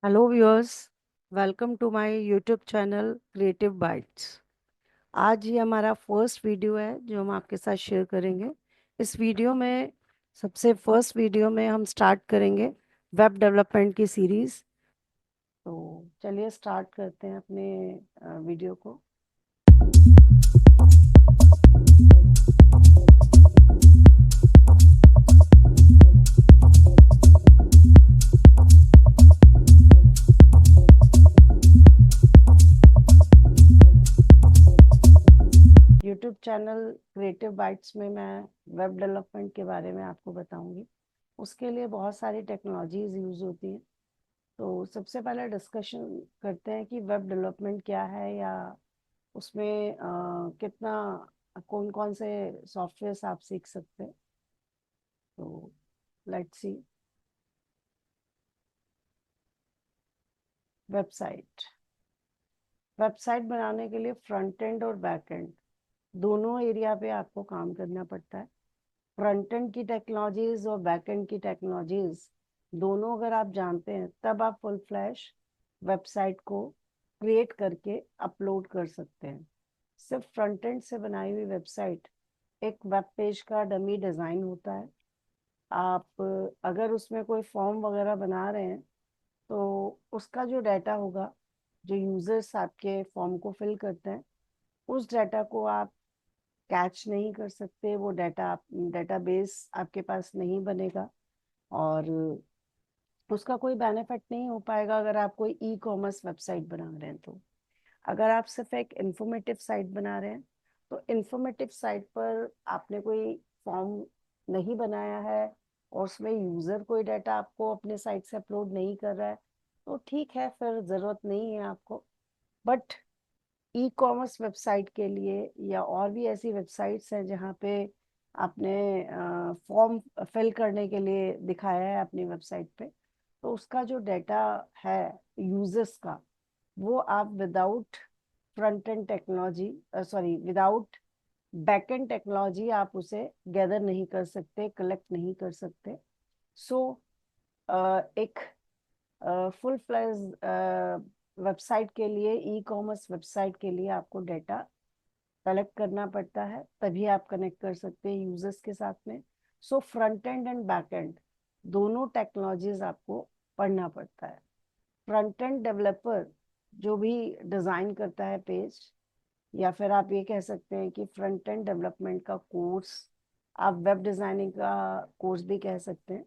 Hello viewers, welcome to my YouTube channel Creative Bytes. आज ये हमारा फर्स्ट वीडियो है जो हम आपके साथ शेयर करेंगे। इस वीडियो में सबसे फर्स्ट वीडियो में हम स्टार्ट करेंगे वेब डेवलपमेंट की सीरीज़। तो चलिए स्टार्ट करते हैं अपने वीडियो को। यूट्यूब चैनल क्रिएटिव बाइट्स में मैं वेब डेवलपमेंट के बारे में आपको बताऊंगी। उसके लिए बहुत सारी टेक्नोलॉजीज यूज़ होती हैं। तो सबसे पहले डिस्कशन करते हैं कि वेब डेवलपमेंट क्या है, या उसमें कितना कौन कौन से सॉफ्टवेयर आप सीख सकते हैं। तो लेट्स सी। वेबसाइट वेबसाइट बनाने के लिए फ्रंट एंड और बैक एंड दोनों एरिया पे आपको काम करना पड़ता है। फ्रंट एंड की टेक्नोलॉजीज और बैक एंड की टेक्नोलॉजीज दोनों अगर आप जानते हैं तब आप फुल फ्लैश वेबसाइट को क्रिएट करके अपलोड कर सकते हैं। सिर्फ फ्रंट एंड से बनाई हुई वेबसाइट एक वेब पेज का डमी डिज़ाइन होता है। आप अगर उसमें कोई फॉर्म वगैरह बना रहे हैं तो उसका जो डाटा होगा, जो यूजर्स आपके फॉर्म को फिल करते हैं, उस डाटा को आप कैच नहीं कर सकते। वो डेटाबेस आपके पास नहीं बनेगा और उसका कोई बेनिफिट नहीं हो पाएगा अगर आप कोई ई कॉमर्स वेबसाइट बना रहे हैं। तो अगर आप सिर्फ एक इंफॉर्मेटिव साइट बना रहे हैं तो इंफॉर्मेटिव साइट पर आपने कोई फॉर्म नहीं बनाया है और उसमें यूजर कोई डाटा आपको अपने साइट से अपलोड नहीं कर रहा है तो ठीक है, फिर जरूरत नहीं है आपको। बट ई कॉमर्स वेबसाइट के लिए या और भी ऐसी वेबसाइट्स हैं जहाँ पे आपने फॉर्म फिल करने के लिए दिखाया है अपनी वेबसाइट पे, तो उसका जो डाटा है यूजर्स का, वो आप without front end technology, sorry, without back and technology आप उसे गैदर नहीं कर सकते, कलेक्ट नहीं कर सकते। सो एक फुल फ्लैश वेबसाइट के लिए, ई कॉमर्स वेबसाइट के लिए आपको डाटा कलेक्ट करना पड़ता है, तभी आप कनेक्ट कर सकते हैं यूजर्स के साथ में। So front end and back and दोनों टेक्नोलॉजीज आपको पढ़ना पड़ता है। फ्रंट एंड डेवलपर जो भी डिजाइन करता है पेज, या फिर आप ये कह सकते हैं कि फ्रंट एंड डेवलपमेंट का कोर्स, आप वेब डिजाइनिंग का कोर्स भी कह सकते हैं।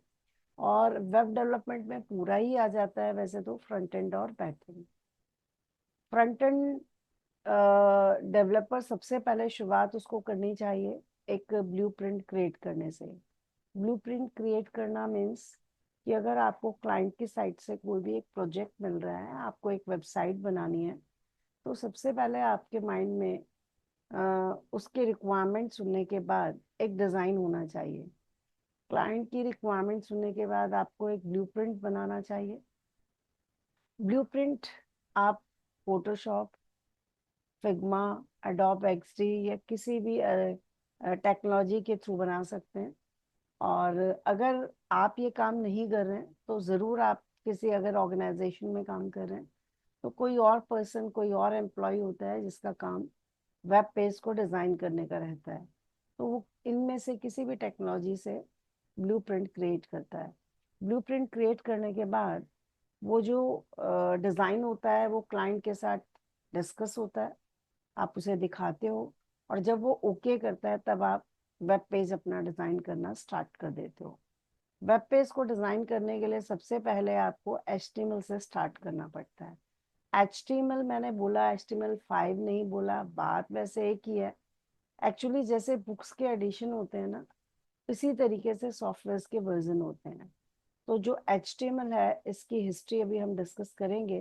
और वेब डेवलपमेंट में पूरा ही आ जाता है वैसे तो फ्रंट एंड और back and. Front end developer सबसे पहले शुरुआत उसको करनी चाहिए एक ब्लूप्रिंट क्रिएट करने से। ब्लूप्रिंट क्रिएट करना मीन्स कि अगर आपको क्लाइंट की साइट से कोई भी एक प्रोजेक्ट मिल रहा है, आपको एक वेबसाइट बनानी है, तो सबसे पहले आपके माइंड में उसके रिक्वायरमेंट सुनने के बाद एक डिज़ाइन होना चाहिए। क्लाइंट की रिक्वायरमेंट सुनने के बाद आपको एक ब्लूप्रिंट बनाना चाहिए। ब्लूप्रिंट आप फोटोशॉप, फिग्मा, एडोब एक्सडी या किसी भी टेक्नोलॉजी के थ्रू बना सकते हैं। और अगर आप ये काम नहीं कर रहे हैं तो ज़रूर आप किसी अगर ऑर्गेनाइजेशन में काम कर रहे हैं तो कोई और पर्सन, कोई और एम्प्लॉय होता है जिसका काम वेब पेज को डिज़ाइन करने का रहता है, तो वो इनमें से किसी भी टेक्नोलॉजी से ब्लूप्रिंट क्रिएट करता है। ब्लूप्रिंट क्रिएट करने के बाद वो जो डिज़ाइन होता है वो क्लाइंट के साथ डिस्कस होता है, आप उसे दिखाते हो, और जब वो ओके करता है तब आप वेब पेज अपना डिज़ाइन करना स्टार्ट कर देते हो। वेब पेज को डिज़ाइन करने के लिए सबसे पहले आपको HTML से स्टार्ट करना पड़ता है। HTML मैंने बोला, HTML5 नहीं बोला, बात वैसे एक ही है। एक्चुअली जैसे बुक्स के एडिशन होते हैं ना, इसी तरीके से सॉफ्टवेयर के वर्जन होते हैं। तो जो HTML है इसकी हिस्ट्री अभी हम डिस्कस करेंगे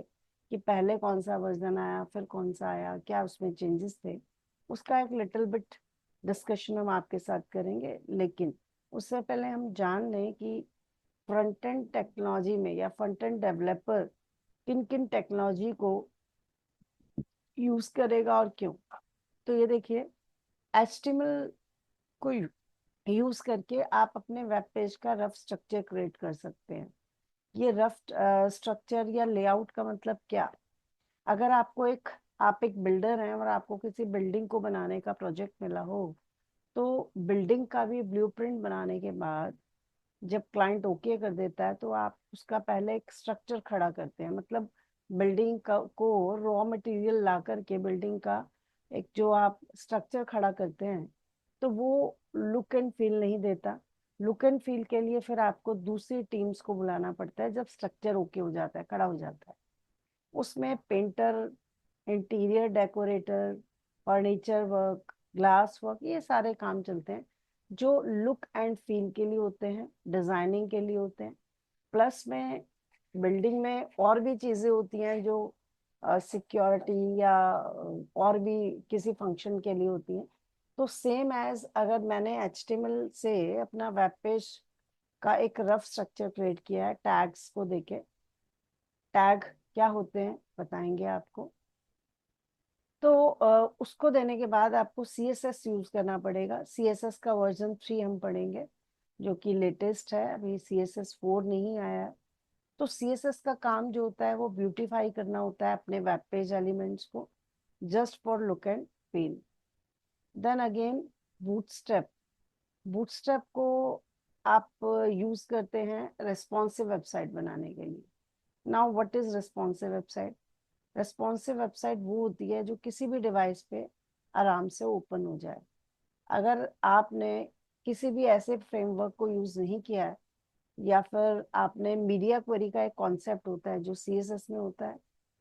कि पहले कौन सा वर्जन आया, फिर कौन सा आया, क्या उसमें चेंजेस थे, उसका एक लिटिल बिट डिस्कशन हम आपके साथ करेंगे। लेकिन उससे पहले हम जान लें कि फ्रंट एंड टेक्नोलॉजी में या फ्रंट एंड डेवलपर किन किन टेक्नोलॉजी को यूज करेगा और क्यों। तो ये देखिए, HTML को यूज करके आप अपने वेब पेज का रफ स्ट्रक्चर क्रिएट कर सकते हैं। ये रफ स्ट्रक्चर या लेआउट का मतलब क्या? अगर आप एक बिल्डर हैं और आपको किसी बिल्डिंग को बनाने का प्रोजेक्ट मिला हो, तो बिल्डिंग का भी ब्लूप्रिंट बनाने के बाद जब क्लाइंट ओके कर देता है, तो आप उसका पहले एक स्ट्रक्चर खड़ा करते हैं। मतलब बिल्डिंग का को रॉ मटेरियल ला करके बिल्डिंग का एक जो आप स्ट्रक्चर खड़ा करते हैं, तो वो लुक एंड फील नहीं देता। लुक एंड फील के लिए फिर आपको दूसरी टीम्स को बुलाना पड़ता है जब स्ट्रक्चर ओके हो जाता है, खड़ा हो जाता है। उसमें painter, interior decorator, furniture work, glass work, ये सारे काम चलते हैं जो लुक एंड फील के लिए होते हैं, डिजाइनिंग के लिए होते हैं। प्लस में बिल्डिंग में और भी चीजें होती हैं जो सिक्योरिटी या और भी किसी फंक्शन के लिए होती हैं। तो सेम एज अगर मैंने HTML से अपना वेब पेज का एक रफ स्ट्रक्चर क्रिएट किया है टैग्स को देके। टैग क्या होते हैं बताएंगे आपको। तो उसको देने के बाद आपको CSS यूज करना पड़ेगा। CSS का वर्जन 3 हम पढ़ेंगे, जो कि लेटेस्ट है, अभी CSS 4 नहीं आया है। तो CSS का काम जो होता है वो ब्यूटीफाई करना होता है अपने वेब पेज एलिमेंट्स को, just for look and feel. Then again Bootstrap. Bootstrap को आप यूज करते हैं रेस्पॉन्सिव वेबसाइट बनाने के लिए। Now what is responsive website? Responsive website वो होती है जो किसी भी डिवाइस पे आराम से ओपन हो जाए। अगर आपने किसी भी ऐसे फ्रेमवर्क को यूज नहीं किया है, या फिर आपने मीडिया क्वेरी का एक कॉन्सेप्ट होता है जो CSS में होता है,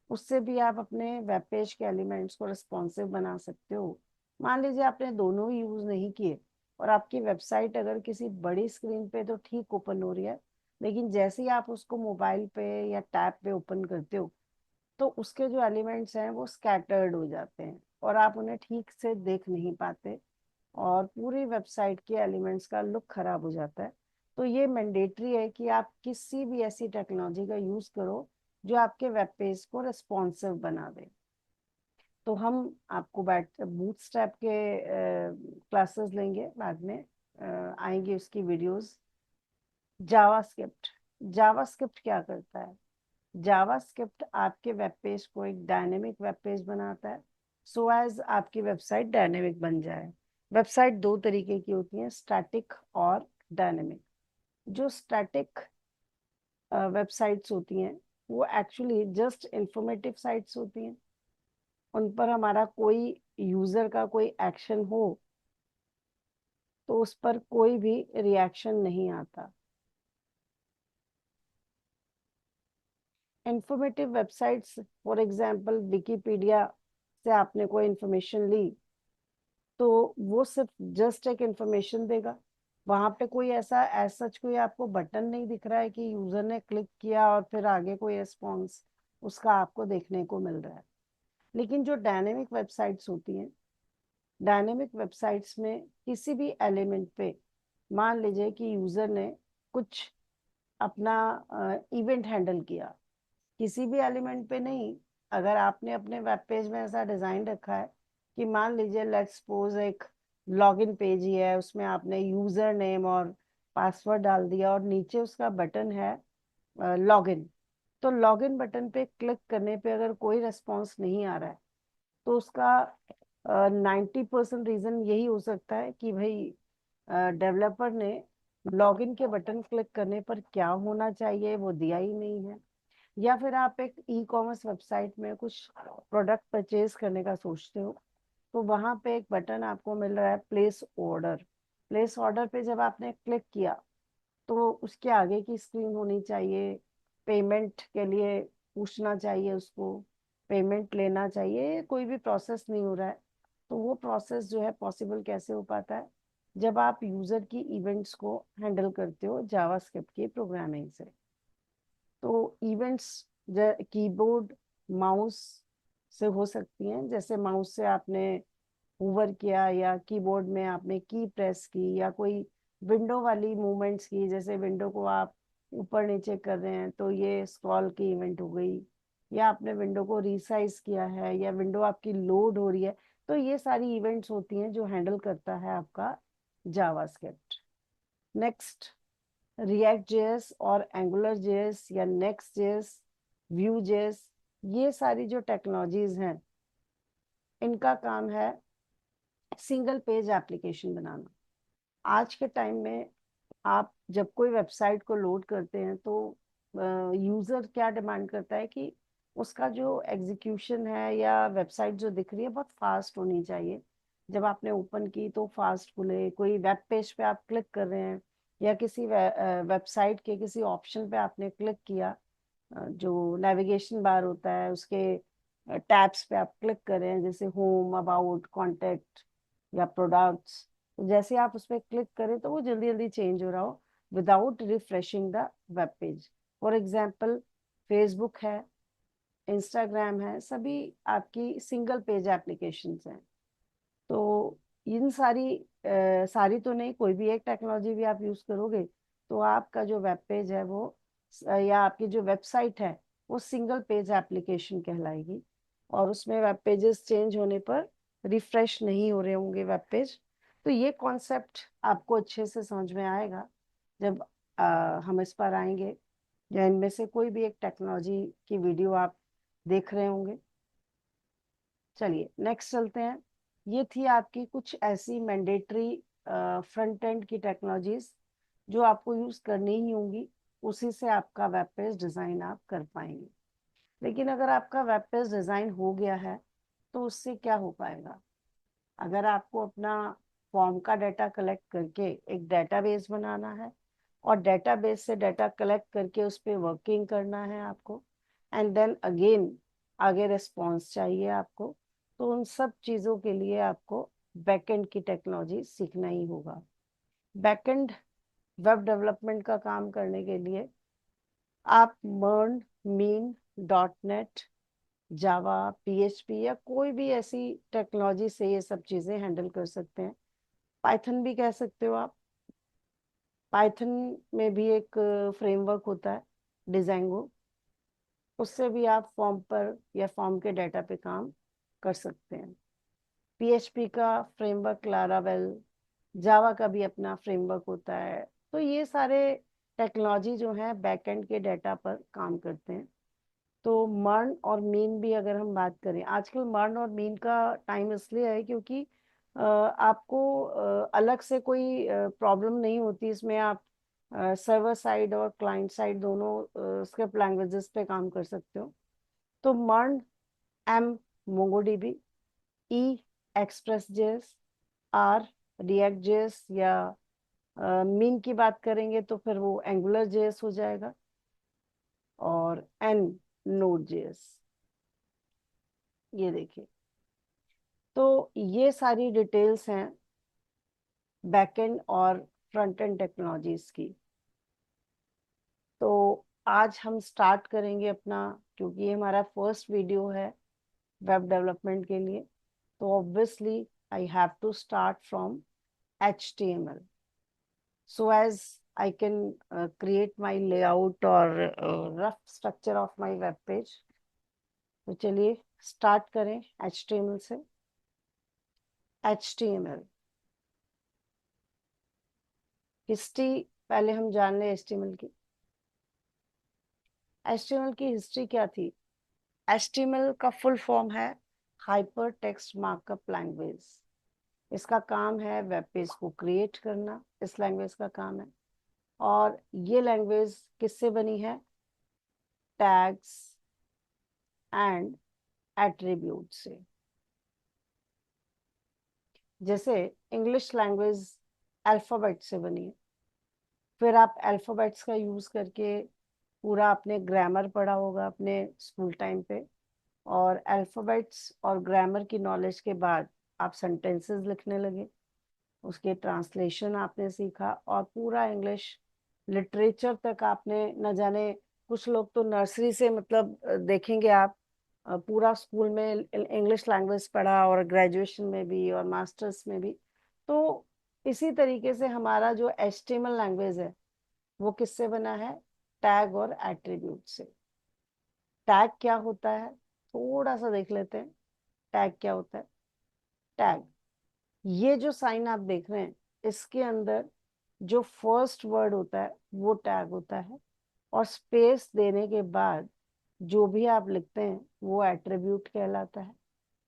उससे भी आप अपने वेब पेज के एलिमेंट्स को रिस्पॉन्सिव बना सकते हो। मान लीजिए आपने दोनों ही यूज नहीं किए और आपकी वेबसाइट अगर किसी बड़ी स्क्रीन पे तो ठीक ओपन हो रही है, लेकिन जैसे ही आप उसको मोबाइल पे या टैब पे ओपन करते हो, तो उसके जो एलिमेंट्स हैं वो स्कैटर्ड हो जाते हैं और आप उन्हें ठीक से देख नहीं पाते, और पूरी वेबसाइट के एलिमेंट्स का लुक खराब हो जाता है। तो ये मैंडेटरी है कि आप किसी भी ऐसी टेक्नोलॉजी का यूज करो जो आपके वेब पेज को रिस्पॉन्सिव बना दे। तो हम आपको बूटस्ट्रैप के क्लासेस लेंगे बाद में, आएंगे उसकी वीडियोस। जावास्क्रिप्ट। जावास्क्रिप्ट क्या करता है? जावास्क्रिप्ट आपके वेब पेज को एक डायनेमिक वेब पेज बनाता है, सो एज आपकी वेबसाइट डायनेमिक बन जाए। वेबसाइट दो तरीके की होती हैं, स्टैटिक और डायनेमिक। जो स्टैटिक वेबसाइट्स होती हैं वो एक्चुअली जस्ट इंफॉर्मेटिव साइट्स होती हैं। उन पर हमारा कोई यूजर का कोई एक्शन हो तो उस पर कोई भी रिएक्शन नहीं आता। Informative websites, for example Wikipedia से आपने कोई इंफॉर्मेशन ली, तो वो सिर्फ जस्ट एक इंफॉर्मेशन देगा। वहां पे कोई ऐसा एज सच कोई आपको बटन नहीं दिख रहा है कि यूजर ने क्लिक किया और फिर आगे कोई रिस्पॉन्स उसका आपको देखने को मिल रहा है। लेकिन जो डायनेमिक वेबसाइट्स होती हैं, डायनेमिक वेबसाइट्स में किसी भी एलिमेंट पे, मान लीजिए कि यूजर ने कुछ अपना इवेंट हैंडल किया, किसी भी एलिमेंट पे नहीं। अगर आपने अपने वेब पेज में ऐसा डिजाइन रखा है कि मान लीजिए लेट्स सपोज एक लॉगिन पेज ही है, उसमें आपने यूजर नेम और पासवर्ड डाल दिया और नीचे उसका बटन है लॉगिन, तो लॉगिन बटन पे क्लिक करने पे अगर कोई रेस्पॉन्स नहीं आ रहा है, तो उसका 90% रीजन यही हो सकता है कि भाई डेवलपर ने लॉगिन के बटन क्लिक करने पर क्या होना चाहिए वो दिया ही नहीं है। या फिर आप एक ई-कॉमर्स वेबसाइट में कुछ प्रोडक्ट परचेज करने का सोचते हो, तो वहां पे एक बटन आपको मिल रहा है प्लेस ऑर्डर। प्लेस ऑर्डर पे जब आपने क्लिक किया, तो उसके आगे की स्क्रीन होनी चाहिए, पेमेंट के लिए पूछना चाहिए उसको, पेमेंट लेना चाहिए, कोई भी प्रोसेस नहीं हो रहा है। तो वो प्रोसेस जो है पॉसिबल कैसे हो पाता है? जब आप यूजर की इवेंट्स को हैंडल करते हो जावास्क्रिप्ट की प्रोग्रामिंग से। तो इवेंट्स कीबोर्ड, माउस से हो सकती हैं। जैसे माउस से आपने होवर किया या कीबोर्ड में आपने की प्रेस की या कोई विंडो वाली मूवमेंट्स की, जैसे विंडो को आप ऊपर नीचे कर रहे हैं तो ये स्क्रॉल की इवेंट हो गई, या आपने विंडो को रिसाइज किया है या विंडो आपकी लोड हो रही है, तो ये सारी इवेंट्स होती हैं जो हैंडल करता है आपका जावास्क्रिप्ट। नेक्स्ट, रिएक्ट जेएस और एंगुलर जेएस या नेक्स्ट जेएस, व्यू जेएस, ये सारी जो टेक्नोलॉजीज हैं इनका काम है सिंगल पेज एप्लीकेशन बनाना। आज के टाइम में आप जब कोई वेबसाइट को लोड करते हैं तो यूजर क्या डिमांड करता है कि उसका जो एग्जीक्यूशन है या वेबसाइट जो दिख रही है बहुत फास्ट होनी चाहिए। जब आपने ओपन की तो फास्ट खुले, कोई वेब पेज पे आप क्लिक कर रहे हैं या किसी वेबसाइट के किसी ऑप्शन पे आपने क्लिक किया, जो नेविगेशन बार होता है उसके टैब्स पे आप क्लिक कर रहे हैं, जैसे होम, अबाउट, कॉन्टेक्ट या प्रोडक्ट्स, तो जैसे आप उस पर क्लिक करें तो वो जल्दी जल्दी चेंज हो रहा हो without refreshing the web page. For example Facebook है, इंस्टाग्राम है, सभी आपकी सिंगल पेज एप्लीकेशंस हैं। तो इन सारी तो नहीं, कोई भी एक टेक्नोलॉजी भी आप यूज करोगे तो आपका जो वेब पेज है वो या आपकी जो वेबसाइट है वो सिंगल पेज एप्लीकेशन कहलाएगी। और उसमें वेब पेजेस चेंज होने पर रिफ्रेश नहीं हो रहे होंगे वेब पेज। तो ये कॉन्सेप्ट आपको अच्छे से समझ में आएगा जब हम इस पर आएंगे, या इनमें से कोई भी एक टेक्नोलॉजी की वीडियो आप देख रहे होंगे। चलिए नेक्स्ट चलते हैं। ये थी आपकी कुछ ऐसी मैंडेटरी फ्रंट एंड की टेक्नोलॉजीज जो आपको यूज करनी ही होंगी, उसी से आपका वेब पेज डिजाइन आप कर पाएंगे। लेकिन अगर आपका वेब पेज डिजाइन हो गया है तो उससे क्या हो पाएगा? अगर आपको अपना फॉर्म का डाटा कलेक्ट करके एक डेटाबेस बनाना है और डेटाबेस से डाटा कलेक्ट करके उस पर वर्किंग करना है आपको, एंड देन अगेन आगे रिस्पॉन्स चाहिए आपको, तो उन सब चीज़ों के लिए आपको बैकएंड की टेक्नोलॉजी सीखना ही होगा। बैकएंड वेब डेवलपमेंट का काम करने के लिए आप मर्न, मीन, डॉट नेट, जावा, पीएचपी या कोई भी ऐसी टेक्नोलॉजी से ये सब चीजें हैंडल कर सकते हैं। पाइथन भी कह सकते हो आप। पाइथन में भी एक फ्रेमवर्क होता है डिजांगो, उससे भी आप फॉर्म पर या फॉर्म के डाटा पे काम कर सकते हैं। पीएचपी का फ्रेमवर्क लारावेल, जावा का भी अपना फ्रेमवर्क होता है। तो ये सारे टेक्नोलॉजी जो है बैकएंड के डाटा पर काम करते हैं। तो मर्न और मीन भी अगर हम बात करें, आजकल मर्न और मीन का टाइम इसलिए है क्योंकि आपको अलग से कोई प्रॉब्लम नहीं होती इसमें। आप सर्वर साइड और क्लाइंट साइड दोनों स्क्रिप्ट लैंग्वेजेस पे काम कर सकते हो। तो MERN, M MongoDB, E Express JS, R React JS, या मीन की बात करेंगे तो फिर वो एंगुलर जेएस हो जाएगा, और एन नोड जेएस। ये देखिए, तो ये सारी डिटेल्स हैं बैकएंड और फ्रंट एंड टेक्नोलॉजीज की। तो आज हम स्टार्ट करेंगे अपना, क्योंकि ये हमारा फर्स्ट वीडियो है वेब डेवलपमेंट के लिए, तो obviously I have to start from HTML so as I can create my layout or rough structure of my web page। तो चलिए स्टार्ट करें HTML से। HTML हिस्ट्री पहले हम जान लें HTML की। HTML की हिस्ट्री क्या थी? HTML का फुल फॉर्म है हाइपर टेक्स्ट मार्कअप लैंग्वेज। इसका काम है वेब पेज को क्रिएट करना, इस लैंग्वेज का काम है। और ये लैंग्वेज किससे बनी है? टैग्स एंड एट्रीब्यूट से। जैसे इंग्लिश लैंग्वेज अल्फाबेट से बनी है, फिर आप अल्फाबेट्स का यूज करके पूरा आपने ग्रामर पढ़ा होगा अपने स्कूल टाइम पे, और अल्फाबेट्स और ग्रामर की नॉलेज के बाद आप सेंटेंसेस लिखने लगे, उसके ट्रांसलेशन आपने सीखा, और पूरा इंग्लिश लिटरेचर तक आपने, न जाने कुछ लोग तो नर्सरी से, मतलब देखेंगे आप पूरा स्कूल में इंग्लिश लैंग्वेज पढ़ा, और ग्रेजुएशन में भी और मास्टर्स में भी। तो इसी तरीके से हमारा जो HTML लैंग्वेज है वो किससे बना है? टैग और एट्रीब्यूट से। टैग क्या होता है थोड़ा सा देख लेते हैं। टैग क्या होता है? टैग, ये जो साइन आप देख रहे हैं इसके अंदर जो फर्स्ट वर्ड होता है वो टैग होता है, और स्पेस देने के बाद जो भी आप लिखते हैं वो एट्रीब्यूट कहलाता है,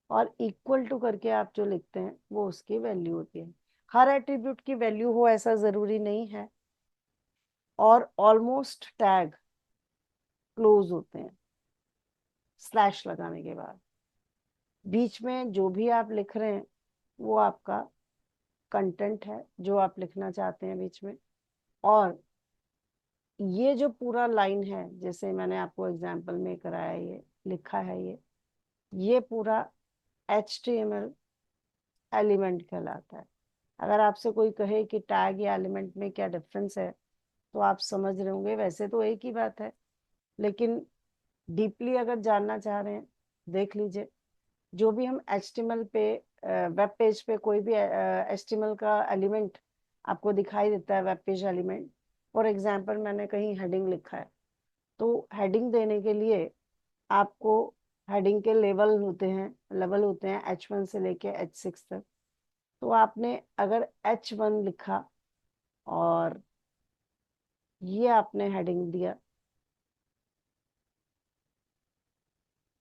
और इक्वल टू करके आप जो लिखते हैं वो उसकी वैल्यू होती है। हर एट्रीब्यूट की वैल्यू हो ऐसा जरूरी नहीं है, और ऑलमोस्ट टैग क्लोज होते हैं स्लैश लगाने के बाद। बीच में जो भी आप लिख रहे हैं वो आपका कंटेंट है जो आप लिखना चाहते हैं बीच में। और ये जो पूरा लाइन है, जैसे मैंने आपको एग्जांपल में कराया, ये लिखा है, ये पूरा HTML एलिमेंट कहलाता है। अगर आपसे कोई कहे कि टैग या एलिमेंट में क्या डिफरेंस है, तो आप समझ रहे होंगे वैसे तो एक ही बात है, लेकिन डीपली अगर जानना चाह रहे हैं, देख लीजिए। जो भी हम HTML पे, वेब पेज पे कोई भी HTML का एलिमेंट आपको दिखाई देता है, web page element, for example मैंने कहीं हेडिंग लिखा है, तो हेडिंग देने के लिए आपको हेडिंग के लेवल होते हैं H1 से लेके H6 तक। तो आपने अगर H1 लिखा और ये आपने हेडिंग दिया,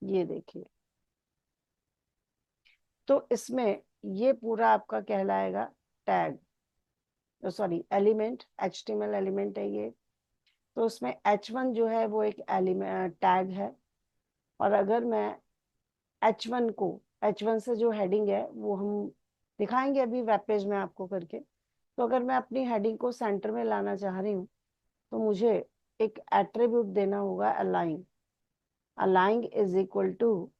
ये देखिए, तो इसमें ये पूरा आपका कहलाएगा tag, sorry element, HTML element है ये। तो उसमें H1 जो है वो एक एलिमेंट टैग है। और अगर मैं H1 को, H1 से जो हेडिंग है वो हम दिखाएंगे अभी वेब पेज में आपको करके। तो अगर मैं अपनी हेडिंग को सेंटर में लाना चाह रही हूँ, तो मुझे एक एट्रीब्यूट देना होगा align. Align is equal to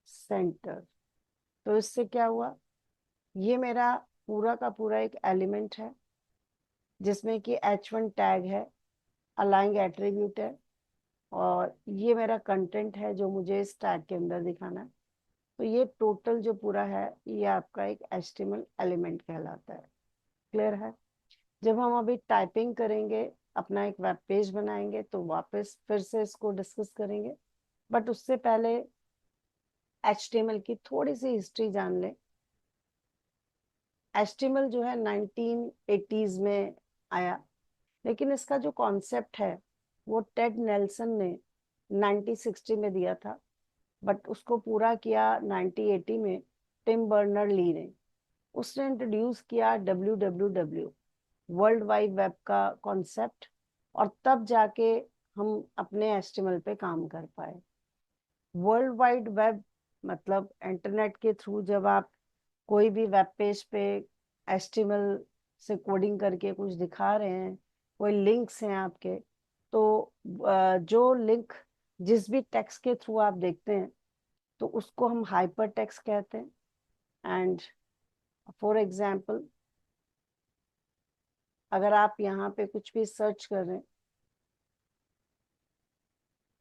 centre. तो इससे क्या हुआ, ये मेरा पूरा का पूरा एक एलिमेंट है जिसमें कि H1 टैग है, अलाइंग एट्रीब्यूट है, और ये मेरा कंटेंट है जो मुझे इस टैग के अंदर दिखाना है। तो ये टोटल जो पूरा है ये आपका एक HTML एलिमेंट कहलाता है। क्लियर है? जब हम अभी टाइपिंग करेंगे, अपना एक वेब पेज बनाएंगे, तो वापस फिर से इसको डिस्कस करेंगे, बट उससे पहले HTML की थोड़ी सी हिस्ट्री जान लें। HTML जो है 1980s में आया, लेकिन इसका जो कॉन्सेप्ट है वो टेड नेल्सन ने 1960 में दिया था, बट उसको पूरा किया 1980 में टिम बर्नर ली ने। उसने इंट्रोड्यूस किया WWW, वर्ल्ड वाइड वेब का कॉन्सेप्ट, और तब जाके हम अपने HTML पे काम कर पाए। वर्ल्ड वाइड वेब मतलब इंटरनेट के थ्रू जब आप कोई भी वेब पेज पे HTML से कोडिंग करके कुछ दिखा रहे हैं, कोई लिंक्स हैं आपके, तो जो लिंक जिस भी टेक्स्ट के थ्रू आप देखते हैं, तो उसको हम हाइपर टेक्स्ट कहते हैं। एंड फॉर एग्जाम्पल, अगर आप यहाँ पे कुछ भी सर्च कर रहे हैं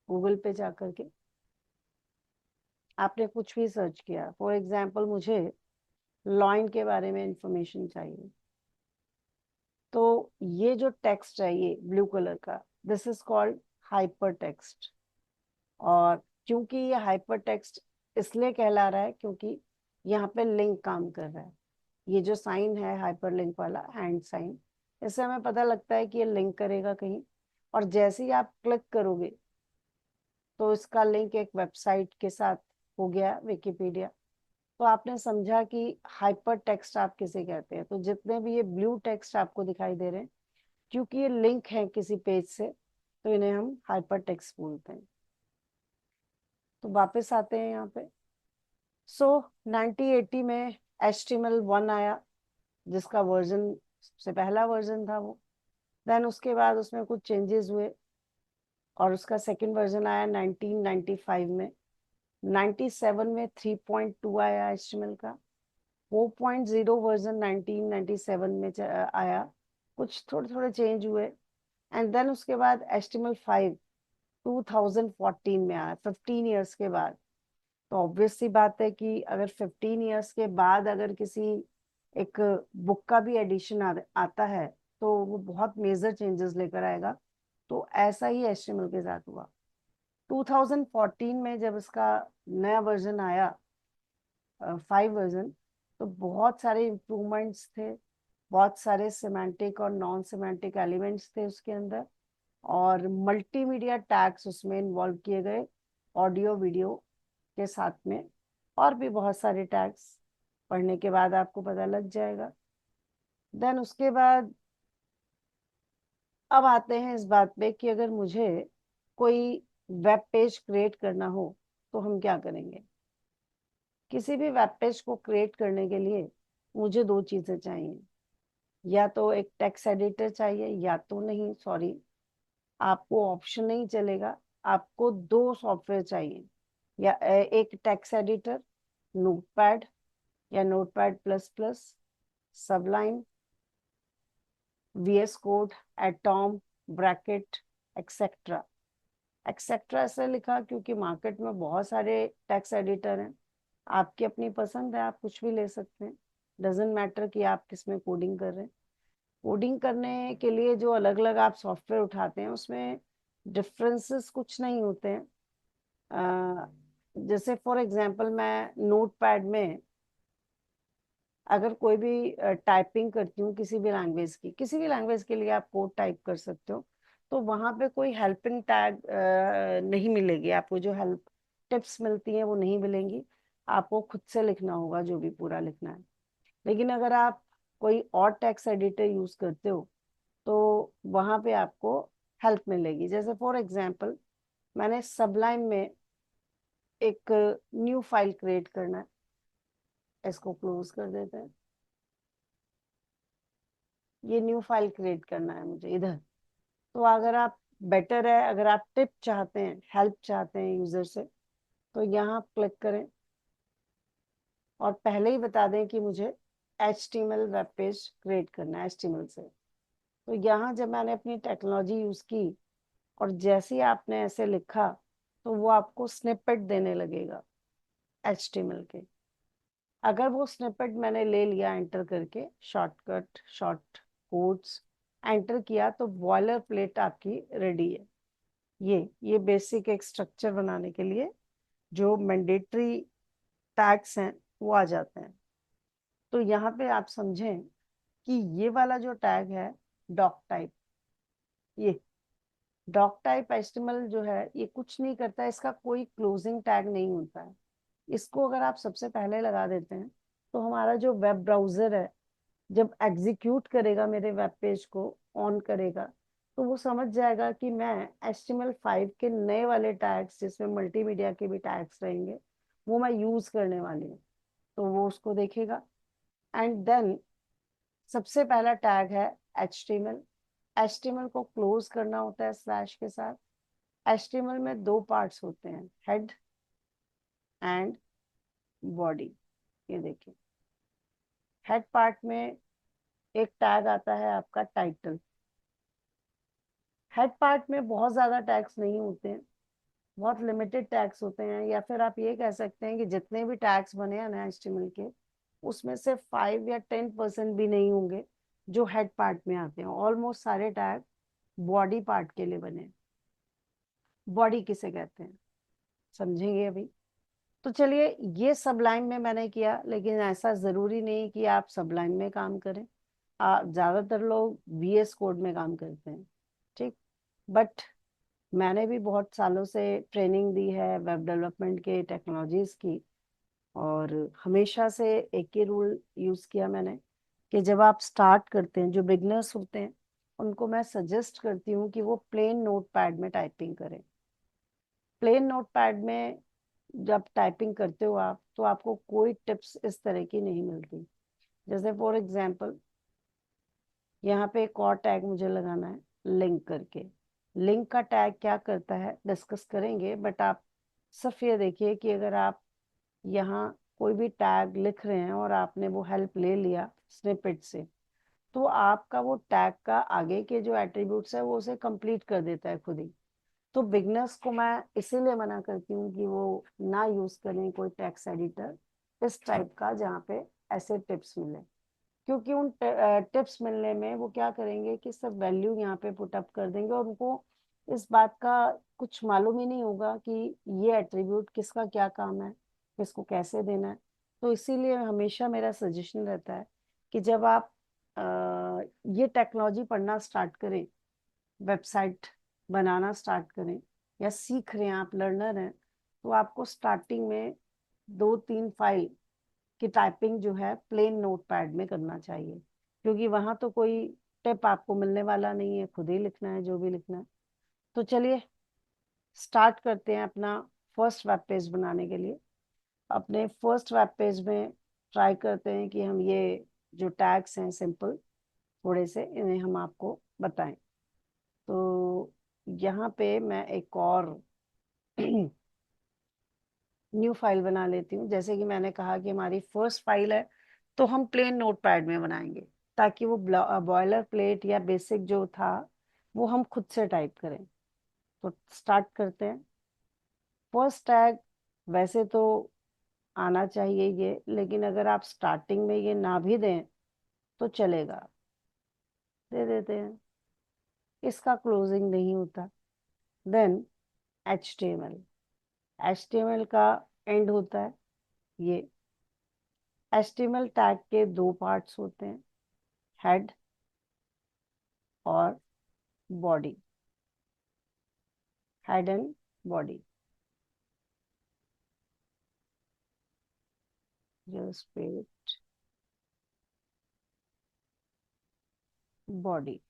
गूगल पे जा करके, आपने कुछ भी सर्च किया, फॉर एग्जाम्पल मुझे लॉइन के बारे में इंफॉर्मेशन चाहिए, तो ये जो टेक्स्ट है ये ब्लू कलर का, this is called hyper text. और क्योंकि ये हाइपर टेक्स्ट इसलिए कहला रहा है क्योंकि यहाँ पे लिंक काम कर रहा है। ये जो साइन है हाइपर लिंक वाला, हैंड साइन, इससे हमें पता लगता है कि ये लिंक करेगा कहीं, और जैसे ही आप क्लिक करोगे तो इसका लिंक एक वेबसाइट के साथ हो गया, विकिपीडिया। तो आपने समझा कि हाइपर टेक्स्ट आप किसे कहते हैं। तो जितने भी ये ब्लू टेक्स्ट आपको दिखाई दे रहे हैं, क्योंकि ये लिंक है किसी पेज से, तो इन्हें हम हाइपर टेक्स्ट बोलते हैं। तो वापस आते हैं यहाँ पे। सो 1980 में HTML1 आया, जिसका वर्जन से पहला वर्जन था वो। देन उसके बाद उसमें कुछ चेंजेस हुए, और उसका सेकंड वर्जन आया 1995 में। 97 में 3.2 आया HTML का। 4.0 वर्जन 1997 में आया। कुछ थोड़े थोड़े चेंज हुए। एंड देन उसके बाद HTML5 2014 में आया, 15 ईयर्स के बाद। तो ऑब्वियस सी बात है कि अगर 15 ईयर्स के बाद अगर किसी एक बुक का भी एडिशन आता है, तो वो बहुत मेजर चेंजेस लेकर आएगा। तो ऐसा ही HTML के साथ हुआ। 2014 में जब इसका नया वर्जन आया, 5 वर्जन, तो बहुत सारे इम्प्रूवमेंट्स थे। बहुत सारे सिमेंटिक और नॉन सिमेंटिक एलिमेंट्स थे उसके अंदर, और मल्टीमीडिया टैग्स उसमें इन्वॉल्व किए गए, ऑडियो वीडियो के साथ में, और भी बहुत सारे टैग्स। पढ़ने के बाद आपको पता लग जाएगा। देन उसके बाद अब आते हैं इस बात पे कि अगर मुझे कोई वेब पेज क्रिएट करना हो तो हम क्या करेंगे। किसी भी वेब पेज को क्रिएट करने के लिए मुझे दो चीजें चाहिए, या तो एक टेक्स्ट एडिटर चाहिए, या तो नहीं, सॉरी, आपको ऑप्शन नहीं चलेगा, आपको दो सॉफ्टवेयर चाहिए, या एक टेक्स्ट एडिटर नोटपैड या Notepad plus plus, Sublime, VS Code, Atom, bracket, etcetera. Etcetera ऐसे लिखा क्योंकि मार्केट में बहुत सारे टेक्स्ट एडिटर हैं, आपकी अपनी पसंद है, आप कुछ भी ले सकते हैं, डजेंट मैटर कि आप किसमें कोडिंग कर रहे हैं। कोडिंग करने के लिए जो अलग अलग आप सॉफ्टवेयर उठाते हैं उसमें डिफरेंसेस कुछ नहीं होते हैं। जैसे फॉर एग्जांपल मैं नोटपैड में अगर कोई भी टाइपिंग करती हूँ किसी भी लैंग्वेज की, किसी भी लैंग्वेज के लिए आप कोड टाइप कर सकते हो, तो वहां पे कोई हेल्पिंग टैग नहीं मिलेगी आपको, जो हेल्प टिप्स मिलती हैं वो नहीं मिलेंगी, आपको खुद से लिखना होगा जो भी पूरा लिखना है। लेकिन अगर आप कोई और टेक्स्ट एडिटर यूज करते हो तो वहां पे आपको हेल्प मिलेगी। जैसे फॉर एग्जांपल मैंने सबलाइन में एक न्यू फाइल क्रिएट करना है, इसको क्लोज कर देते हैं। ये न्यू फाइल क्रिएट करना है मुझे इधर। तो अगर आप बेटर है, अगर आप टिप चाहते हैं, हेल्प चाहते हैं यूजर से, तो यहाँ क्लिक करें और पहले ही बता दें कि मुझे HTML वेब पेज क्रिएट करना है HTML से। तो यहाँ जब मैंने अपनी टेक्नोलॉजी यूज की और जैसे ही आपने ऐसे लिखा तो वो आपको स्निपेट देने लगेगा HTML के। अगर वो स्निपेट मैंने ले लिया एंटर करके, शॉर्टकट शॉर्ट कोड्स एंटर किया, तो बॉयलर प्लेट आपकी रेडी है। ये बेसिक एक स्ट्रक्चर बनाने के लिए जो मैंडेटरी टैग्स हैं वो आ जाते हैं। तो यहाँ पे आप समझें कि ये वाला जो टैग है डॉक टाइप, ये डॉक टाइप HTML जो है ये कुछ नहीं करता है, इसका कोई क्लोजिंग टैग नहीं होता है। इसको अगर आप सबसे पहले लगा देते हैं तो हमारा जो वेब ब्राउजर है जब एग्जीक्यूट करेगा, मेरे वेब पेज को ऑन करेगा, तो वो समझ जाएगा कि मैं HTML5 के नए वाले टैग्स जिसमें मल्टीमीडिया के भी टैग्स रहेंगे वो मैं यूज करने वाली हूँ, तो वो उसको देखेगा। एंड देन सबसे पहला टैग है HTML। HTML को क्लोज करना होता है स्लैश के साथ। HTML में दो पार्ट्स होते हैं, हेड एंड बॉडी। ये देखिए, हेड पार्ट में एक टैग आता है आपका टाइटल। हेड पार्ट में बहुत ज्यादा टैग्स नहीं होते हैं, बहुत लिमिटेड टैग्स होते हैं, या फिर आप ये कह सकते हैं कि जितने भी टैग्स बने हैं ना HTML के, उसमें से 5 या 10% भी नहीं होंगे जो हेड पार्ट में आते हैं। ऑलमोस्ट सारे टैग बॉडी पार्ट के लिए बने। बॉडी किसे कहते हैं समझेंगे अभी। तो चलिए, ये सबलाइन में मैंने किया, लेकिन ऐसा जरूरी नहीं कि आप सबलाइन में काम करें। ज्यादातर लोग VS कोड में काम करते हैं, ठीक। बट मैंने भी बहुत सालों से ट्रेनिंग दी है वेब डेवलपमेंट के टेक्नोलॉजीज की, और हमेशा से एक ही रूल यूज किया मैंने कि जब आप स्टार्ट करते हैं, जो बिगनर्स होते हैं उनको मैं सजेस्ट करती हूँ कि वो प्लेन नोटपैड में टाइपिंग करें। प्लेन नोटपैड में जब टाइपिंग करते हो आप, तो आपको कोई टिप्स इस तरह की नहीं मिलती। जैसे फॉर एग्जांपल यहाँ पे एक और टैग मुझे लगाना है, लिंक करके। लिंक का टैग क्या करता है डिस्कस करेंगे, बट आप सिर्फ ये देखिए कि अगर आप यहाँ कोई भी टैग लिख रहे हैं और आपने वो हेल्प ले लिया स्निपेट से, तो आपका वो टैग का आगे के जो एट्रीब्यूट्स है वो उसे कंप्लीट कर देता है खुद ही। तो बिगनर्स को मैं इसीलिए मना करती हूँ कि वो ना यूज करें कोई टेक्स्ट एडिटर इस टाइप का जहाँ पे ऐसे टिप्स मिले। क्योंकि उन टिप्स मिलने में वो क्या करेंगे कि सब वैल्यू यहाँ पे पुट अप कर देंगे, और उनको इस बात का कुछ मालूम ही नहीं होगा कि ये एट्रीब्यूट किसका क्या काम है, किसको कैसे देना है। तो इसीलिए हमेशा मेरा सजेशन रहता है कि जब आप ये टेक्नोलॉजी पढ़ना स्टार्ट करें, वेबसाइट बनाना स्टार्ट करें, या सीख रहे हैं, आप लर्नर हैं, तो आपको स्टार्टिंग में 2-3 फाइल की टाइपिंग जो है प्लेन नोटपैड में करना चाहिए, क्योंकि वहां तो कोई टिप आपको मिलने वाला नहीं है, खुद ही लिखना है जो भी लिखना है। तो चलिए स्टार्ट करते हैं अपना फर्स्ट वेब पेज बनाने के लिए। अपने फर्स्ट वेब पेज में ट्राई करते हैं कि हम ये जो टैग्स हैं सिंपल थोड़े से इन्हें हम आपको बताएं। तो यहाँ पे मैं एक और न्यू फाइल बना लेती हूँ। जैसे कि मैंने कहा कि हमारी फर्स्ट फाइल है, तो हम प्लेन नोटपैड में बनाएंगे, ताकि वो बॉयलर प्लेट या बेसिक जो था वो हम खुद से टाइप करें। तो स्टार्ट करते हैं। फर्स्ट टैग वैसे तो आना चाहिए ये, लेकिन अगर आप स्टार्टिंग में ये ना भी दें तो चलेगा, दे देते हैं। इसका क्लोजिंग नहीं होता। देन HTML, HTML का एंड होता है ये। HTML टैग के दो पार्ट्स होते हैं, हेड और body, head and body. Just wait, body,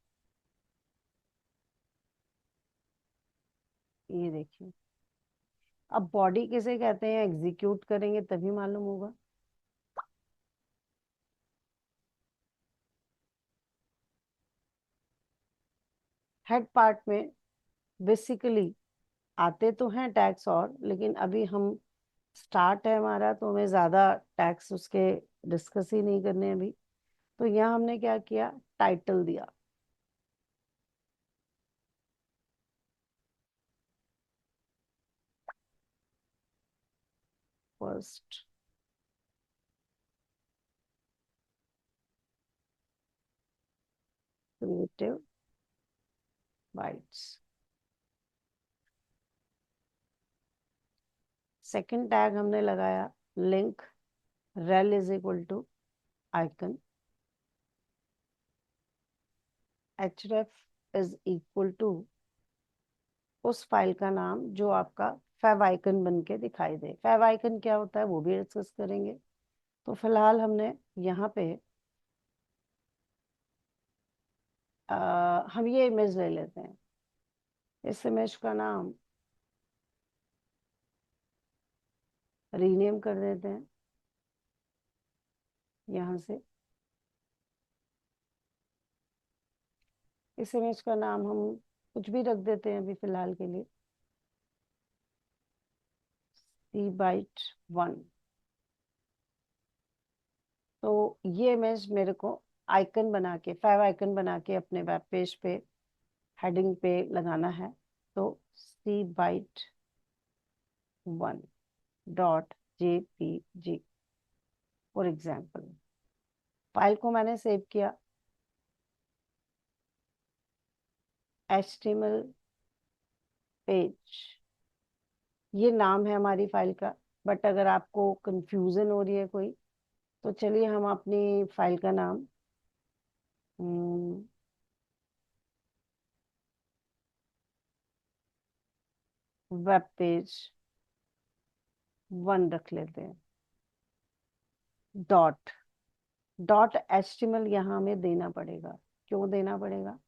ये देखिए। अब बॉडी किसे कहते हैं एग्जीक्यूट करेंगे तभी मालूम होगा। हेड पार्ट में बेसिकली आते तो हैं टैग्स और, लेकिन अभी हम स्टार्ट है हमारा, तो हमें ज्यादा टैग्स उसके डिस्कस ही नहीं करने अभी। तो यहाँ हमने क्या किया, टाइटल दिया। First creative bytes. Second tag हमने लगाया link, rel is equal to icon, href is equal to उस फाइल का नाम जो आपका फेव आइकन बन के दिखाई दे। फेव आइकन क्या होता है वो भी डिस्कस करेंगे। तो फिलहाल हमने यहाँ पे हम ये इमेज ले लेते हैं। इस इमेज का नाम रीनेम कर देते हैं यहाँ से। इस इमेज का नाम हम कुछ भी रख देते हैं अभी फिलहाल के लिए, cbyte1। तो ये इमेज मेरे को आइकन बना के, फाइव आइकन बना के अपने वेब पेज पे हेडिंग पे लगाना है। तो cbyte1.jpg फॉर एग्जाम्पल। फाइल को मैंने सेव किया। HTML पेज, ये नाम है हमारी फाइल का। बट अगर आपको कंफ्यूजन हो रही है कोई, तो चलिए हम अपनी फाइल का नाम वेब पेज 1 रख लेते हैं। डॉट डॉट HTML यहाँ हमें देना पड़ेगा। क्यों देना पड़ेगा?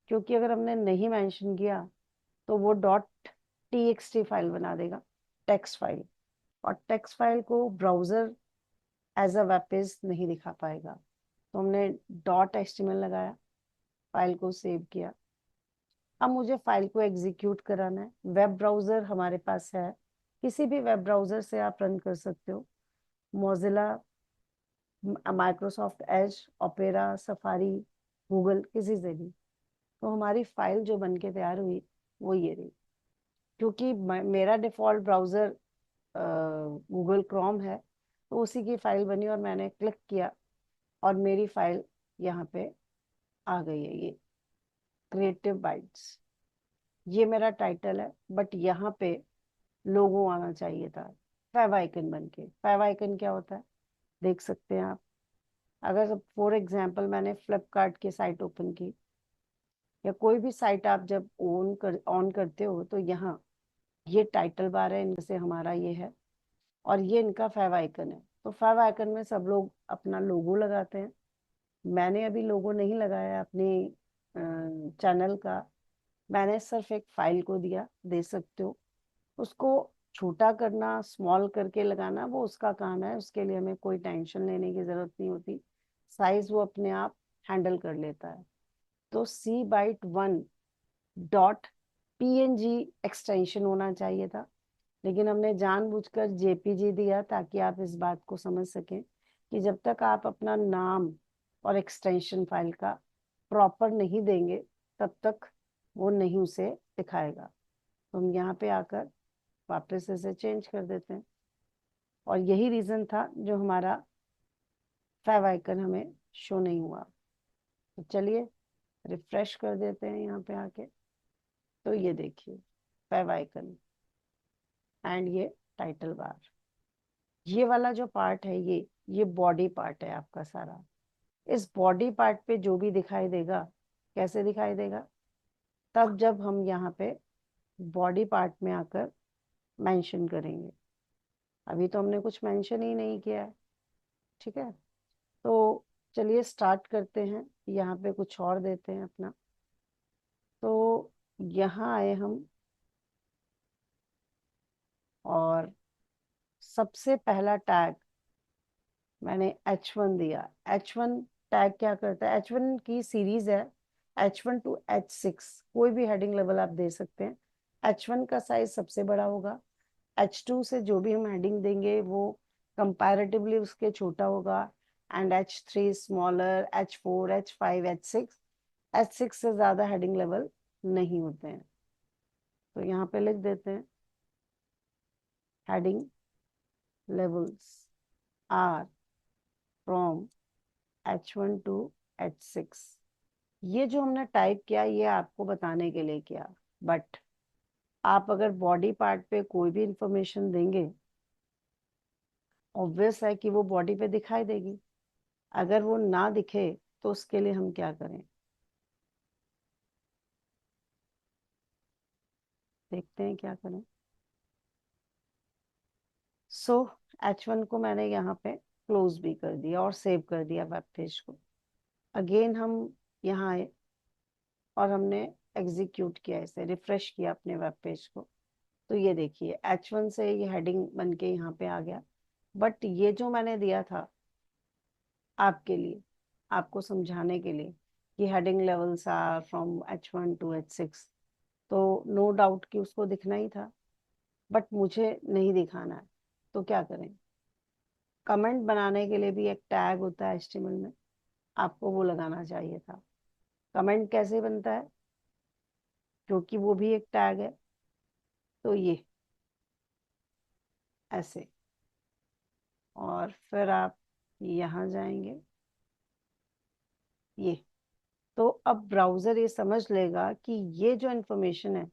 क्योंकि अगर हमने नहीं मेंशन किया तो वो .txt फाइल बना देगा, टेक्स्ट फाइल। और टेक्स्ट फाइल को browser as a web page नहीं दिखा पाएगा। तो हमने .html लगाया, फाइल को सेव किया। अब मुझे फाइल को एग्जीक्यूट कराना है। वेब ब्राउजर हमारे पास है, किसी भी वेब ब्राउजर से आप रन कर सकते हो, Mozilla, Microsoft Edge, opera, safari, Google, किसी से भी। तो हमारी फाइल जो बन के तैयार हुई वो ये रही। क्योंकि मेरा डिफॉल्ट ब्राउजर गूगल क्रोम है, तो उसी की फाइल बनी और मैंने क्लिक किया और मेरी फाइल यहाँ पे आ गई है। ये क्रिएटिव बाइट्स, ये मेरा टाइटल है। बट यहाँ पे लोगो आना चाहिए था फेव आइकन बन के। फेव आइकन क्या होता है देख सकते हैं आप। अगर फॉर एग्जांपल मैंने फ्लिपकार्ट की साइट ओपन की, या कोई भी साइट आप जब ऑन करते हो, तो यहाँ ये टाइटल बार है, इनमें से हमारा ये है, और ये इनका फेव आइकन है। तो फेव आइकन में सब लोग अपना लोगो लगाते हैं। मैंने अभी लोगो नहीं लगाया अपनी चैनल का, मैंने सिर्फ एक फाइल को दिया, दे सकते हो उसको। छोटा करना, स्मॉल करके लगाना, वो उसका काम है, उसके लिए हमें कोई टेंशन लेने की जरूरत नहीं होती। साइज वो अपने आप हैंडल कर लेता है। तो C byte 1 dot PNG extension होना चाहिए था, लेकिन हमने जानबूझकर JPG दिया ताकि आप इस बात को समझ सकें कि जब तक आप अपना नाम और एक्सटेंशन फाइल का प्रॉपर नहीं देंगे, तब तक वो नहीं उसे दिखाएगा। तो हम यहाँ पे आकर वापस इसे चेंज कर देते हैं, और यही रीजन था जो हमारा फेव आइकन हमें शो नहीं हुआ। तो चलिए रिफ्रेश कर देते हैं यहाँ पे आके। तो ये देखिए फेव आइकन एंड ये टाइटल बार। ये वाला जो पार्ट है, ये बॉडी पार्ट है आपका सारा। इस बॉडी पार्ट पे जो भी दिखाई देगा, कैसे दिखाई देगा, तब जब हम यहाँ पे बॉडी पार्ट में आकर मेंशन करेंगे। अभी तो हमने कुछ मेंशन ही नहीं किया है, ठीक है। तो चलिए स्टार्ट करते हैं, यहाँ पे कुछ और देते हैं अपना। तो यहाँ आए हम, और सबसे पहला टैग मैंने H1 दिया। H1 टैग क्या करता है, H1 की सीरीज है H1 to H6, कोई भी हेडिंग लेवल आप दे सकते हैं। H1 का साइज सबसे बड़ा होगा, H2 से जो भी हम हेडिंग देंगे वो कंपैरेटिवली उसके छोटा होगा, and H3 smaller, H4, H5, H6, H6 से ज्यादा हेडिंग लेवल नहीं होते हैं। तो यहाँ पे लिख देते हैं heading levels are from H1 to H6। ये जो हमने टाइप किया, ये आपको बताने के लिए किया, बट आप अगर बॉडी पार्ट पे कोई भी इंफॉर्मेशन देंगे, ऑब्वियस है कि वो बॉडी पे दिखाई देगी। अगर वो ना दिखे तो उसके लिए हम क्या करें, देखते हैं क्या करें। सो H1 को मैंने यहाँ पे क्लोज भी कर दिया और सेव कर दिया वेब पेज को। अगेन हम यहाँ आए और हमने एग्जीक्यूट किया, इसे रिफ्रेश किया अपने वेब पेज को। तो ये देखिए H1 से ये हेडिंग बन के यहाँ पे आ गया। बट ये जो मैंने दिया था आपके लिए, आपको समझाने के लिए कि heading levels are from H1 to H6, तो नो डाउट कि उसको दिखना ही था, बट मुझे नहीं दिखाना है। तो क्या करें, कमेंट बनाने के लिए भी एक टैग होता है HTML में, आपको वो लगाना चाहिए था। कमेंट कैसे बनता है, क्योंकि वो भी एक टैग है। तो ये ऐसे, और फिर आप यहाँ जाएंगे, ये। तो अब ब्राउजर ये समझ लेगा कि ये जो इन्फॉर्मेशन है,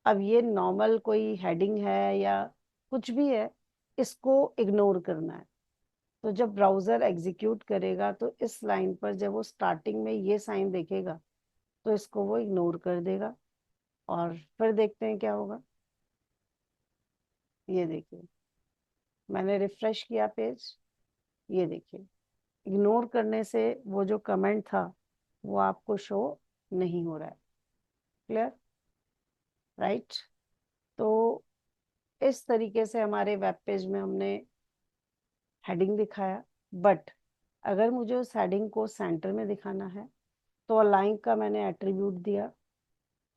अब ये नॉर्मल कोई हेडिंग है या कुछ भी है, इसको इग्नोर करना है। तो जब ब्राउजर एग्जीक्यूट करेगा, तो इस लाइन पर जब वो स्टार्टिंग में ये साइन देखेगा, तो इसको वो इग्नोर कर देगा। और फिर देखते हैं क्या होगा। ये देखिए मैंने रिफ्रेश किया पेज, ये देखिए इग्नोर करने से वो जो कमेंट था वो आपको शो नहीं हो रहा है। Clear, right. तो इस तरीके से हमारे वेब पेज में हमने हेडिंग दिखाया। बट अगर मुझे उस हेडिंग को सेंटर में दिखाना है, तो अलाइन का मैंने एट्रीब्यूट दिया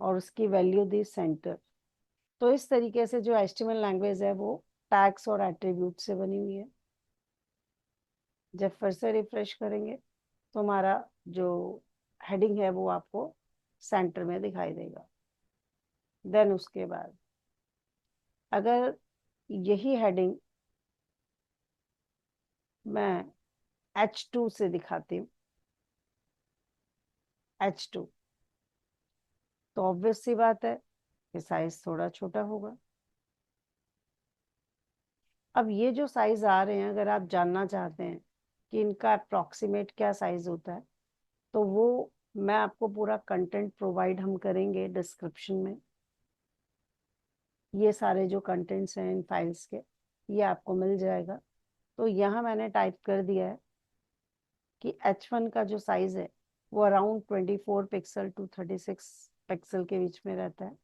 और उसकी वैल्यू दी सेंटर। तो इस तरीके से जो HTML लैंग्वेज है वो टैग्स और एट्रीब्यूट से बनी हुई है। जब फिर से रिफ्रेश करेंगे, तो हमारा जो हेडिंग है वो आपको सेंटर में दिखाई देगा। देन उसके बाद अगर यही हेडिंग मैं H2 से दिखाती हूँ, H2, तो ऑब्वियस सी बात है कि साइज थोड़ा छोटा होगा। अब ये जो साइज आ रहे हैं, अगर आप जानना चाहते हैं कि इनका अप्रॉक्सीमेट क्या साइज होता है, तो वो मैं आपको पूरा कंटेंट प्रोवाइड हम करेंगे डिस्क्रिप्शन में। ये सारे जो कंटेंट्स हैं इन फाइल्स के, ये आपको मिल जाएगा। तो यहाँ मैंने टाइप कर दिया है कि H1 का जो साइज है वो अराउंड 24 पिक्सल टू 36 पिक्सल के बीच में रहता है,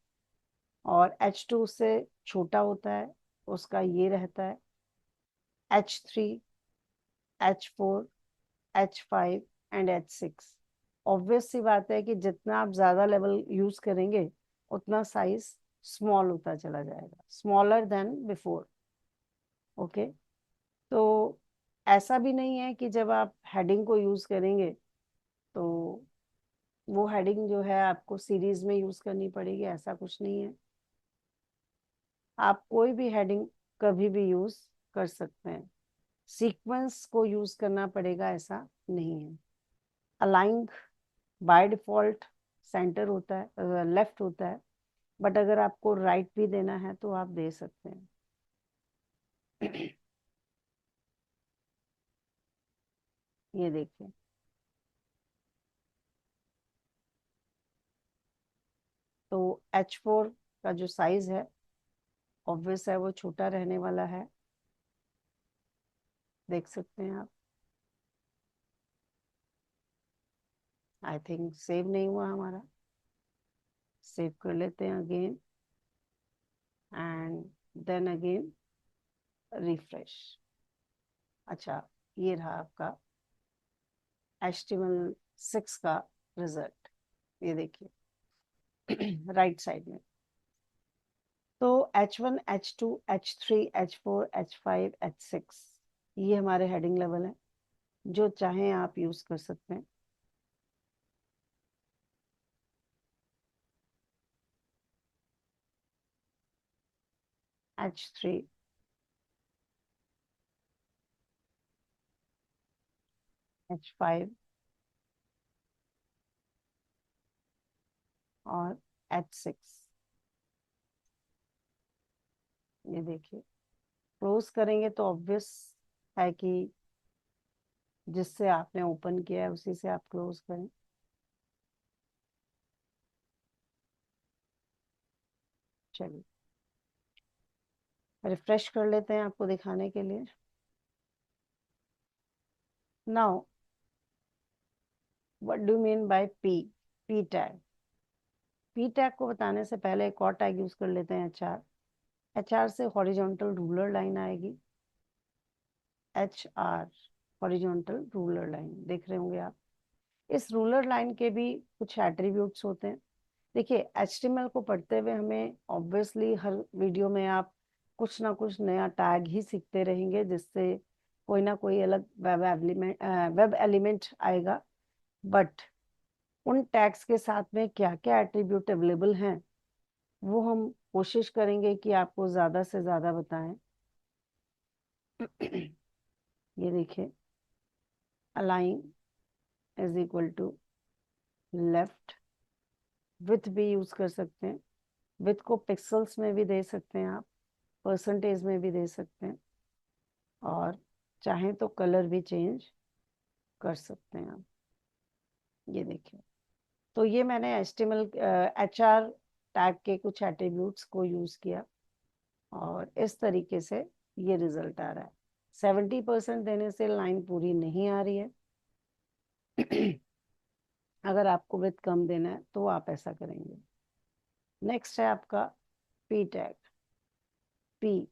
और H2 से छोटा होता है, उसका ये रहता है H3, H4, H5 and H6। Obvious सी बात है कि जितना आप ज्यादा लेवल यूज करेंगे उतना साइज स्मॉल होता चला जाएगा, स्मॉलर देन बिफोर। ओके, तो ऐसा भी नहीं है कि जब आप हेडिंग को यूज करेंगे तो वो हेडिंग जो है आपको सीरीज में यूज करनी पड़ेगी, ऐसा कुछ नहीं है। आप कोई भी हेडिंग कभी भी यूज कर सकते हैं, सीक्वेंस को यूज करना पड़ेगा ऐसा नहीं है। अलाइंग बाय डिफॉल्ट सेंटर होता है, लेफ्ट होता है, बट अगर आपको राइट भी देना है तो आप दे सकते हैं। ये देखिए, तो H4 का जो साइज है ऑब्वियस है वो छोटा रहने वाला है, देख सकते हैं आप। आई थिंक सेव नहीं हुआ हमारा, सेव कर लेते हैं again and then again refresh. अच्छा, ये रहा आपका HTML6 का रिजल्ट, ये देखिए राइट साइड में। तो H1, H2, H3, H4, H5, H6 ये हमारे हेडिंग लेवल हैं, जो चाहें आप यूज कर सकते हैं। H3, H5 और H6, ये देखिए। क्लोज करेंगे तो ऑब्वियस है कि जिससे आपने ओपन किया है उसी से आप क्लोज करें। चलिए रिफ्रेश कर लेते हैं आपको दिखाने के लिए। Now what do mean by P tag? P tag को बताने से पहले एक और टैग यूज कर लेते हैं, HR से हॉरिजॉन्टल रूलर लाइन आएगी, HR हॉरिजॉन्टल रूलर लाइन देख रहे होंगे आप। इस रूलर लाइन के भी कुछ एट्रीब्यूट्स होते हैं। देखिए HTML को पढ़ते हुए हमें ऑब्वियसली हर वीडियो में आप कुछ ना कुछ नया टैग ही सीखते रहेंगे, जिससे कोई ना कोई अलग वेब एलिमेंट आएगा। बट उन टैग्स के साथ में क्या क्या एट्रीब्यूट अवेलेबल हैं वो हम कोशिश करेंगे कि आपको ज्यादा से ज्यादा बताएं। ये देखिए, align is equal to left, with भी यूज कर सकते हैं, विथ को पिक्सल्स में भी दे सकते हैं आप, परसेंटेज में भी दे सकते हैं, और चाहें तो कलर भी चेंज कर सकते हैं आप। ये देखिए, तो ये मैंने HTML HR टैग के कुछ एट्रीब्यूट्स को यूज किया और इस तरीके से ये रिजल्ट आ रहा है। 70% देने से लाइन पूरी नहीं आ रही है। अगर आपको विथ कम देना है तो आप ऐसा करेंगे। नेक्स्ट है आपका P tag. P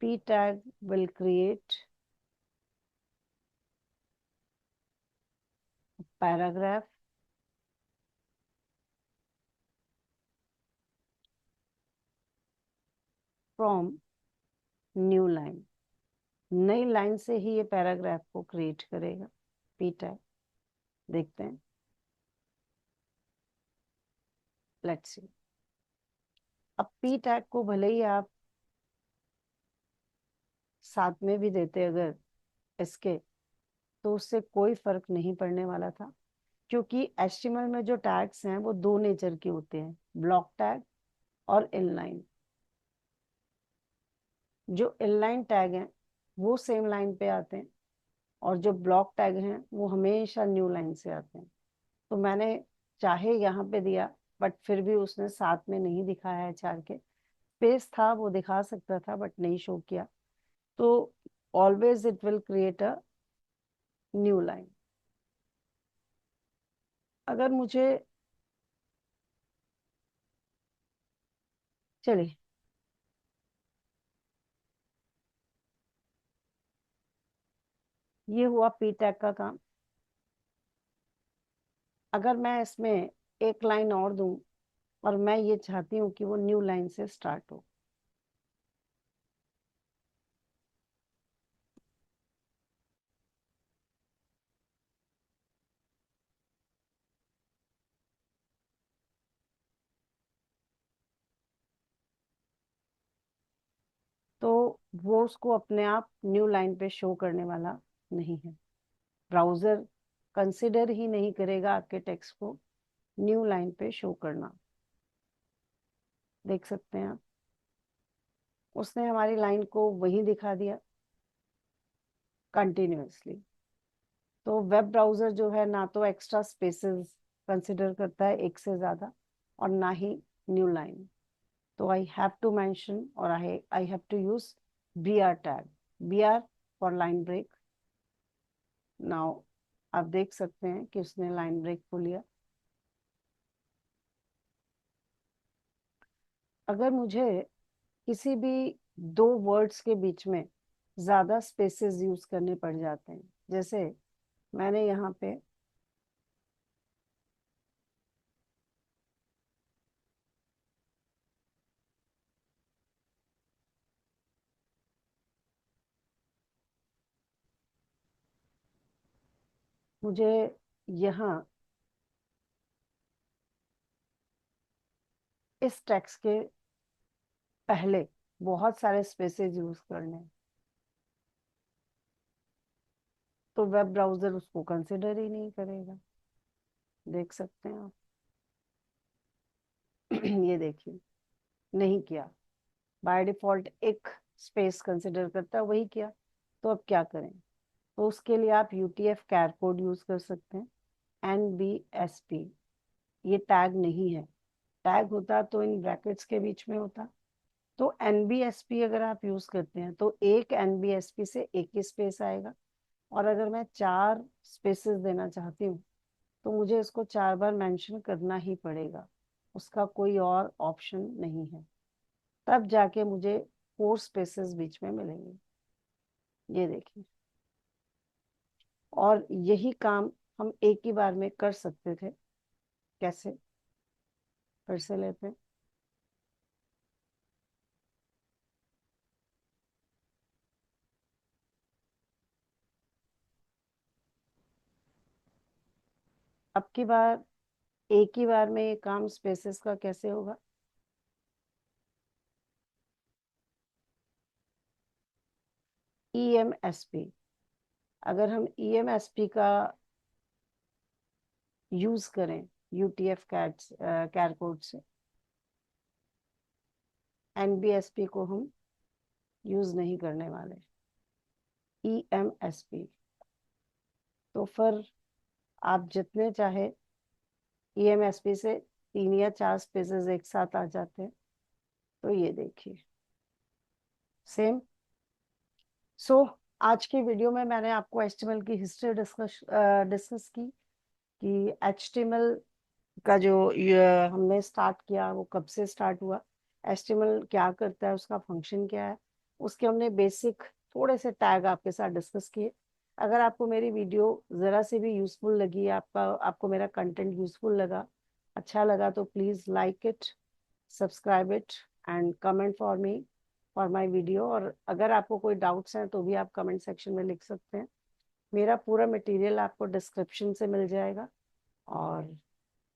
P tag will create a paragraph from new line। नई लाइन से ही ये पैराग्राफ को क्रिएट करेगा पी टैग। देखते हैं, लेट्स सी। अब पी टैग को भले ही आप साथ में भी देते अगर इसके, तो उससे कोई फर्क नहीं पड़ने वाला था, क्योंकि HTML में जो टैग्स हैं वो दो नेचर के होते हैं, ब्लॉक टैग और इनलाइन। जो इनलाइन टैग हैं वो सेम लाइन पे आते हैं, और जो ब्लॉक टैग हैं वो हमेशा न्यू लाइन से आते हैं। तो मैंने चाहे यहाँ पे दिया, बट फिर भी उसने साथ में नहीं दिखाया है चार के। स्पेस था, वो दिखा सकता था बट नहीं शो किया। तो always it will create a new line. अगर मुझे, चलिए, ये हुआ पी टैग का काम। अगर मैं इसमें एक लाइन और दूं, और मैं ये चाहती हूँ कि वो न्यू लाइन से स्टार्ट हो, तो वो उसको अपने आप न्यू लाइन पे शो करने वाला नहीं है। ब्राउजर कंसिडर ही नहीं करेगा आपके टेक्स्ट को न्यू लाइन पे शो करना। देख सकते हैं आप, उसने हमारी लाइन को वही दिखा दिया कंटिन्यूअसली। तो वेब ब्राउजर जो है, ना तो एक्स्ट्रा स्पेसेस कंसिडर करता है एक से ज्यादा, और ना ही न्यू लाइन। तो आई हैव टू मेंशन, और I have to use br tag, br for line break. Now आप देख सकते हैं कि उसने लाइन ब्रेक को लिया। अगर मुझे किसी भी दो वर्ड्स के बीच में ज्यादा स्पेसेस यूज करने पड़ जाते हैं, जैसे मैंने यहाँ पे मुझे यहाँ इस टेक्स्ट के पहले बहुत सारे स्पेसेस यूज करने हैं, तो वेब ब्राउजर उसको कंसिडर ही नहीं करेगा। देख सकते हैं आप। ये देखिए, नहीं किया। बाय डिफॉल्ट एक स्पेस कंसिडर करता है, वही किया। तो अब क्या करें? तो उसके लिए आप यूटीएफ कैर कोड यूज कर सकते हैं। NBSP, ये टैग नहीं है। टैग होता तो इन ब्रैकेट्स के बीच में होता। तो NBSP अगर आप यूज करते हैं तो एक NBSP से एक ही स्पेस आएगा। और अगर मैं चार स्पेसेस देना चाहती हूँ, तो मुझे इसको चार बार मेंशन करना ही पड़ेगा। उसका कोई और ऑप्शन नहीं है। तब जाके मुझे 4 स्पेसेस बीच में मिलेंगे। ये देखिए। और यही काम हम एक ही बार में कर सकते थे। कैसे? फिर से लेते हैं। अब की बार एक ही बार में ये काम स्पेसेस का कैसे होगा? EMSP, अगर हम EMSP का यूज करें यूटीएफ कैट्स कैर कोड से, NBSP को हम यूज नहीं करने वाले। EMSP, तो फिर आप जितने चाहे EMSP से 3 या 4 स्पेसेस एक साथ आ जाते हैं। तो ये देखिए, सेम। सो आज की वीडियो में मैंने आपको HTML की हिस्ट्री डिस्कस की, कि HTML का जो हमने स्टार्ट किया वो कब से स्टार्ट हुआ, HTML क्या करता है, उसका फंक्शन क्या है। उसके हमने बेसिक थोड़े से टैग आपके साथ डिस्कस किए। अगर आपको मेरी वीडियो ज़रा से भी यूजफुल लगी, आपको मेरा कंटेंट यूजफुल लगा, अच्छा लगा, तो please like it, subscribe it, and comment for me, for my video. और अगर आपको कोई डाउट्स हैं तो भी आप कमेंट सेक्शन में लिख सकते हैं। मेरा पूरा मटेरियल आपको डिस्क्रिप्शन से मिल जाएगा। और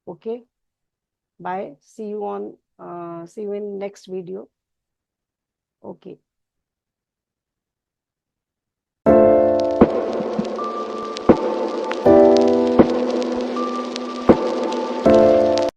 okay, bye, see you in next video. Okay.